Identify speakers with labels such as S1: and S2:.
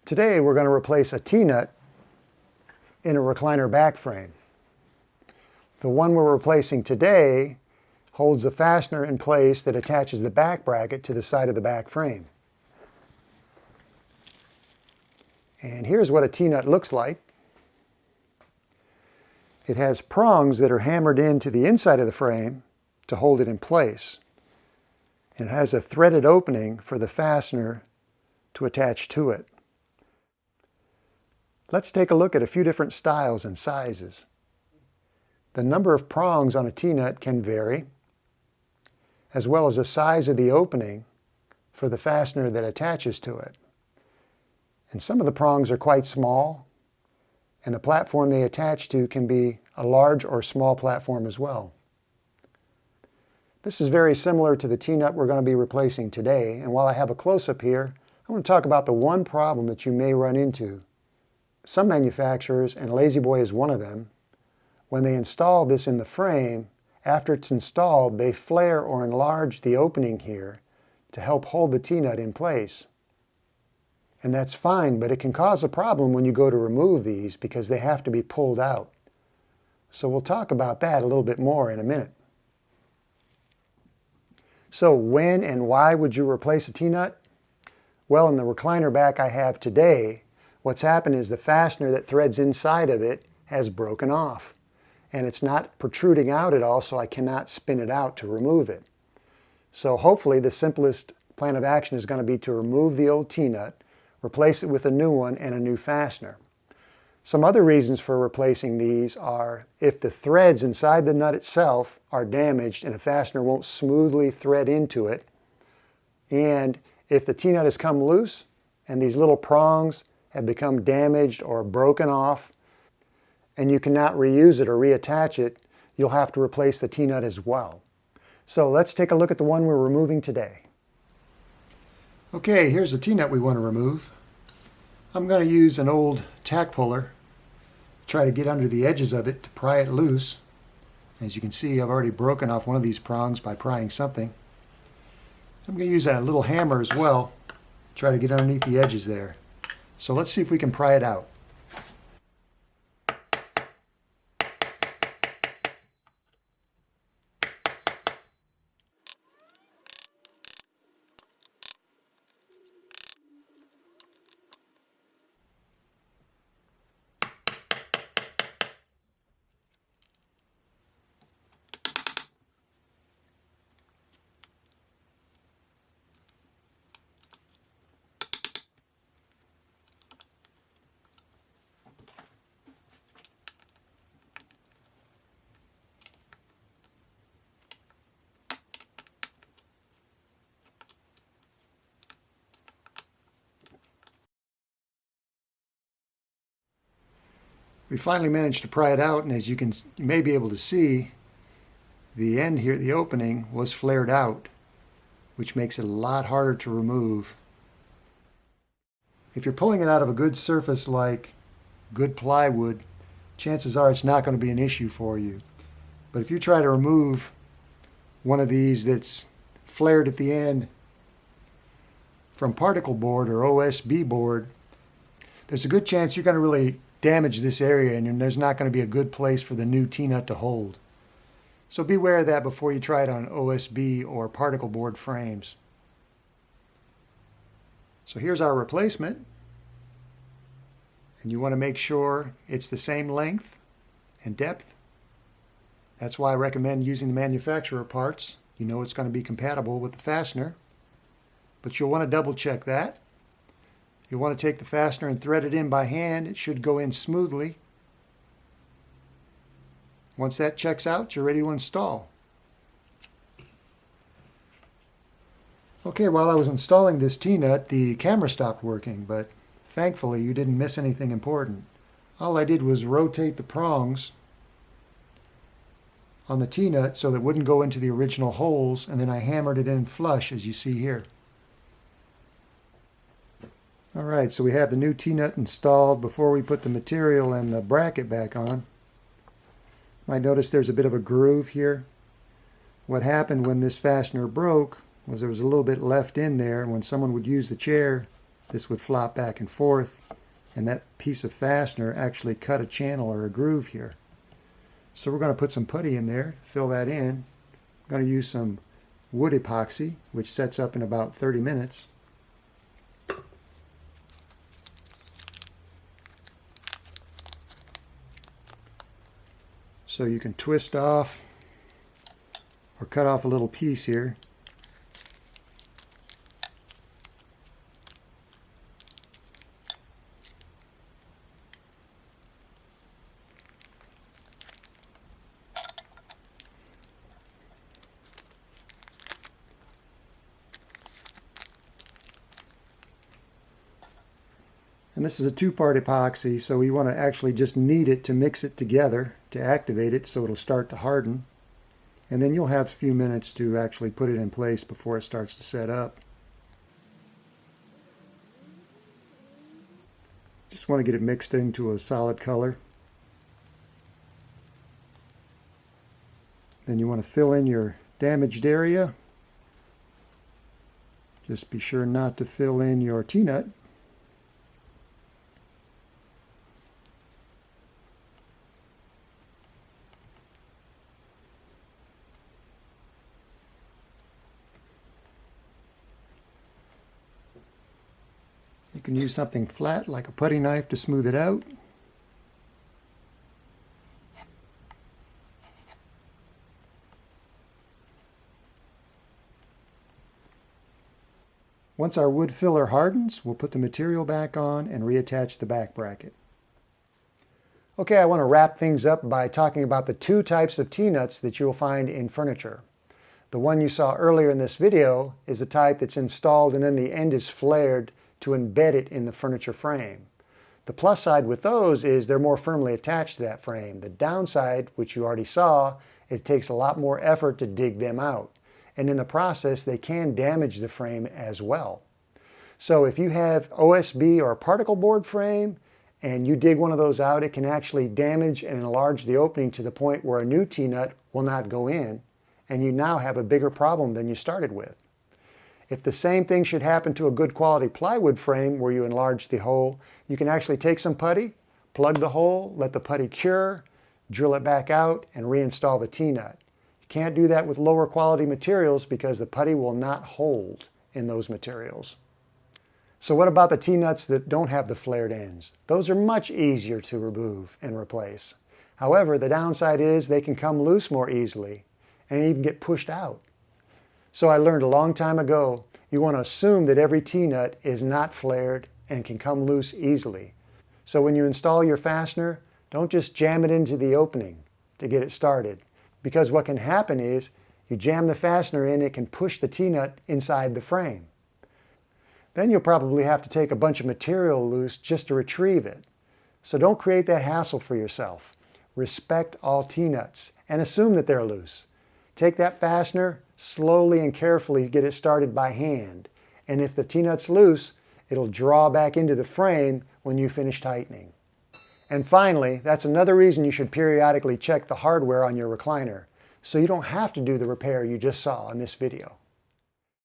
S1: Today we're going to replace a T-nut in a recliner back frame. The one we're replacing today holds the fastener in place that attaches the back bracket to the side of the back frame. And here's what a T-nut looks like. It has prongs that are hammered into the inside of the frame to hold it in place. And it has a threaded opening for the fastener to attach to it. Let's take a look at a few different styles and sizes. The number of prongs on a T-nut can vary, as well as the size of the opening for the fastener that attaches to it. And some of the prongs are quite small, and the platform they attach to can be a large or small platform as well. This is very similar to the T-nut we're going to be replacing today, and while I have a close-up here, I want to talk about the one problem that you may run into. Some manufacturers, and La-Z-Boy is one of them, when they install this in the frame, after it's installed, they flare or enlarge the opening here to help hold the T-nut in place. And that's fine, but it can cause a problem when you go to remove these because they have to be pulled out. So we'll talk about that a little bit more in a minute. So when and why would you replace a T-nut? Well, in the recliner back I have today, what's happened is the fastener that threads inside of it has broken off. And it's not protruding out at all, so I cannot spin it out to remove it. So hopefully the simplest plan of action is going to be to remove the old T-nut, replace it with a new one and a new fastener. Some other reasons for replacing these are if the threads inside the nut itself are damaged and a fastener won't smoothly thread into it, and if the T-nut has come loose and these little prongs have become damaged or broken off, and you cannot reuse it or reattach it, you'll have to replace the T-nut as well. So let's take a look at the one we're removing today. Okay, here's the T-nut we want to remove. I'm going to use an old tack puller, try to get under the edges of it to pry it loose. As you can see, I've already broken off one of these prongs by prying something. I'm going to use that little hammer as well, try to get underneath the edges there. So let's see if we can pry it out. We finally managed to pry it out, and as you may be able to see, the end here, the opening, was flared out, which makes it a lot harder to remove. If you're pulling it out of a good surface like good plywood, chances are it's not going to be an issue for you. But if you try to remove one of these that's flared at the end from particle board or OSB board, there's a good chance you're going to really damage this area, and there's not going to be a good place for the new T-nut to hold. So beware of that before you try it on OSB or particle board frames. So here's our replacement, and you want to make sure it's the same length and depth. That's why I recommend using the manufacturer parts. You know it's going to be compatible with the fastener, but you'll want to double check that. You want to take the fastener and thread it in by hand. It should go in smoothly. Once that checks out, you're ready to install. Okay, while I was installing this T-nut, the camera stopped working, but thankfully you didn't miss anything important. All I did was rotate the prongs on the T-nut so that it wouldn't go into the original holes, and then I hammered it in flush, as you see here. Alright, so we have the new T-nut installed. Before we put the material and the bracket back on, you might notice there's a bit of a groove here. What happened when this fastener broke was there was a little bit left in there, and when someone would use the chair this would flop back and forth, and that piece of fastener actually cut a channel or a groove here. So we're going to put some putty in there, fill that in. I'm going to use some wood epoxy, which sets up in about 30 minutes. So you can twist off or cut off a little piece here. And this is a two-part epoxy, so we want to actually just knead it to mix it together to activate it so it'll start to harden. And then you'll have a few minutes to actually put it in place before it starts to set up. Just want to get it mixed into a solid color. Then you want to fill in your damaged area. Just be sure not to fill in your T-nut. You can use something flat like a putty knife to smooth it out. Once our wood filler hardens, we'll put the material back on and reattach the back bracket. Okay, I want to wrap things up by talking about the two types of T-nuts that you'll find in furniture. The one you saw earlier in this video is the type that's installed and then the end is flared to embed it in the furniture frame. The plus side with those is they're more firmly attached to that frame. The downside, which you already saw, it takes a lot more effort to dig them out. And in the process, they can damage the frame as well. So if you have OSB or a particle board frame and you dig one of those out, it can actually damage and enlarge the opening to the point where a new T-nut will not go in, and you now have a bigger problem than you started with. If the same thing should happen to a good quality plywood frame where you enlarge the hole, you can actually take some putty, plug the hole, let the putty cure, drill it back out, and reinstall the T-nut. You can't do that with lower quality materials because the putty will not hold in those materials. So what about the T-nuts that don't have the flared ends? Those are much easier to remove and replace. However, the downside is they can come loose more easily and even get pushed out. So I learned a long time ago, you want to assume that every T-nut is not flared and can come loose easily. So when you install your fastener, don't just jam it into the opening to get it started. Because what can happen is, you jam the fastener in, it can push the T-nut inside the frame. Then you'll probably have to take a bunch of material loose just to retrieve it. So don't create that hassle for yourself. Respect all T-nuts and assume that they're loose. Take that fastener, slowly and carefully get it started by hand. And if the T-nut's loose, it'll draw back into the frame when you finish tightening. And finally, that's another reason you should periodically check the hardware on your recliner, so you don't have to do the repair you just saw in this video.